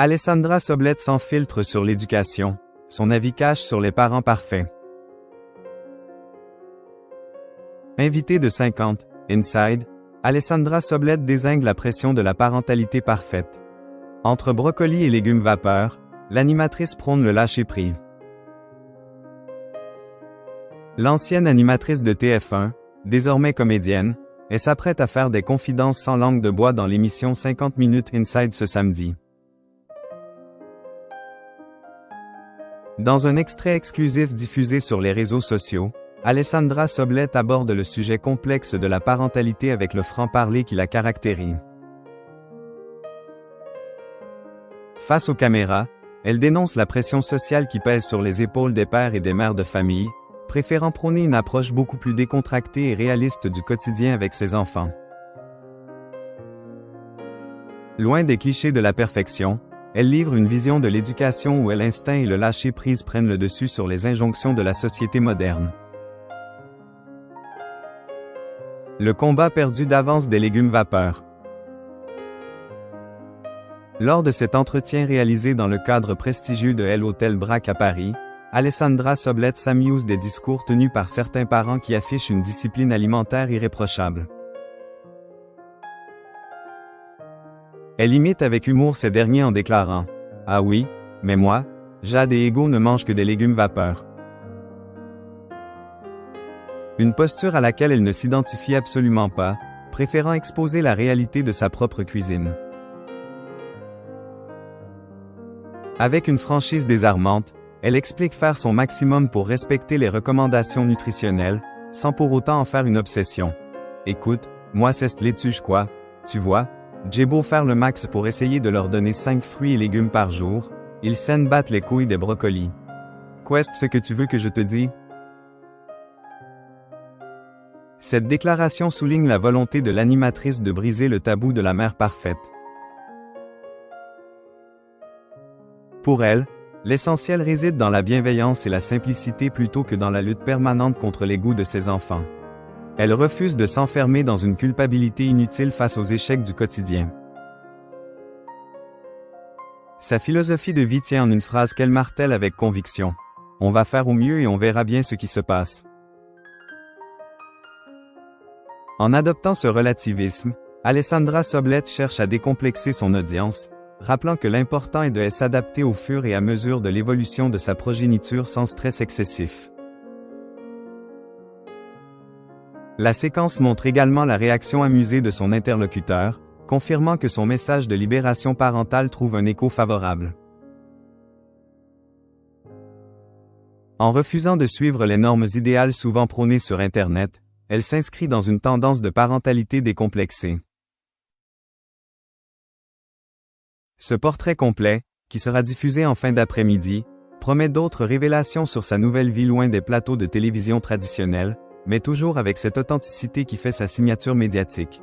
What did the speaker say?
Alessandra Soblet sans filtre sur l'éducation, son avis cash sur les parents parfaits. Invitée de 50, Inside, Alessandra Soblet dézingue la pression de la parentalité parfaite. Entre brocolis et légumes vapeur, l'animatrice prône le lâcher-prise. L'ancienne animatrice de TF1, désormais comédienne, s'apprête à faire des confidences sans langue de bois dans l'émission 50 minutes Inside ce samedi. Dans un extrait exclusif diffusé sur les réseaux sociaux, Alessandra Soblet aborde le sujet complexe de la parentalité avec le franc-parler qui la caractérise. Face aux caméras, elle dénonce la pression sociale qui pèse sur les épaules des pères et des mères de famille, préférant prôner une approche beaucoup plus décontractée et réaliste du quotidien avec ses enfants. Loin des clichés de la perfection, elle livre une vision de l'éducation où l'instinct et le lâcher-prise prennent le dessus sur les injonctions de la société moderne. Le combat perdu d'avance des légumes vapeur. Lors de cet entretien réalisé dans le cadre prestigieux de l'Hôtel Braque à Paris, Alessandra Soblet s'amuse des discours tenus par certains parents qui affichent une discipline alimentaire irréprochable. Elle imite avec humour ces derniers en déclarant « Ah oui, mais moi, Jade et Ego ne mangent que des légumes vapeur. » Une posture à laquelle elle ne s'identifie absolument pas, préférant exposer la réalité de sa propre cuisine. Avec une franchise désarmante, elle explique faire son maximum pour respecter les recommandations nutritionnelles, sans pour autant en faire une obsession. « Écoute, moi c'est l'étude quoi, tu vois, j'ai beau faire le max pour essayer de leur donner 5 fruits et légumes par jour, ils s'en battent les couilles des brocolis. Qu'est-ce ce que tu veux que je te dise ?» Cette déclaration souligne la volonté de l'animatrice de briser le tabou de la mère parfaite. Pour elle, l'essentiel réside dans la bienveillance et la simplicité plutôt que dans la lutte permanente contre les goûts de ses enfants. Elle refuse de s'enfermer dans une culpabilité inutile face aux échecs du quotidien. Sa philosophie de vie tient en une phrase qu'elle martèle avec conviction. « On va faire au mieux et on verra bien ce qui se passe. » En adoptant ce relativisme, Alessandra Soblet cherche à décomplexer son audience, rappelant que l'important est de s'adapter au fur et à mesure de l'évolution de sa progéniture sans stress excessif. La séquence montre également la réaction amusée de son interlocuteur, confirmant que son message de libération parentale trouve un écho favorable. En refusant de suivre les normes idéales souvent prônées sur Internet, elle s'inscrit dans une tendance de parentalité décomplexée. Ce portrait complet, qui sera diffusé en fin d'après-midi, promet d'autres révélations sur sa nouvelle vie loin des plateaux de télévision traditionnels, mais toujours avec cette authenticité qui fait sa signature médiatique.